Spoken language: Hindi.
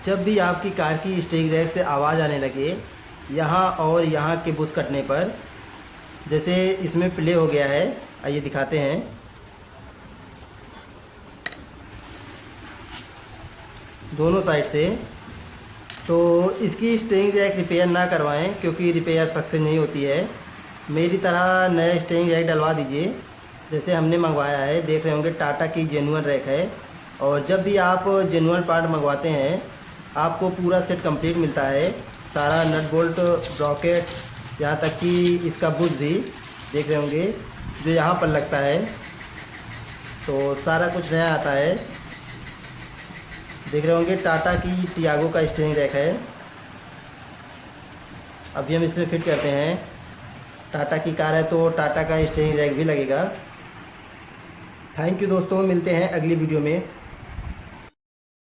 जब भी आपकी कार की स्टेयरिंग रैक से आवाज़ आने लगे यहाँ और यहाँ के बुश कटने पर, जैसे इसमें प्ले हो गया है, आइए दिखाते हैं। दोनों साइड से। तो इसकी स्टेयरिंग रैक रिपेयर ना करवाएं, क्योंकि रिपेयर सक्सेस नहीं होती है। मेरी तरह नया स्टेयरिंग रैक डलवा दीजिए, जैसे हमने मंगवाया है। देख रहे होंगे टाटा की जेन्युइन रैक है। और जब भी आप जेन्युइन पार्ट मंगवाते हैं आपको पूरा सेट कंप्लीट मिलता है, सारा नट बोल्ट ब्रॉकेट, यहाँ तक कि इसका बुश भी देख रहे होंगे जो यहाँ पर लगता है। तो सारा कुछ नया आता है। देख रहे होंगे टाटा की टियागो का स्टेयरिंग रैक है। अभी हम इसमें फिट करते हैं। टाटा की कार है तो टाटा का स्टेयरिंग रैक भी लगेगा। थैंक यू दोस्तों, मिलते हैं अगली वीडियो में।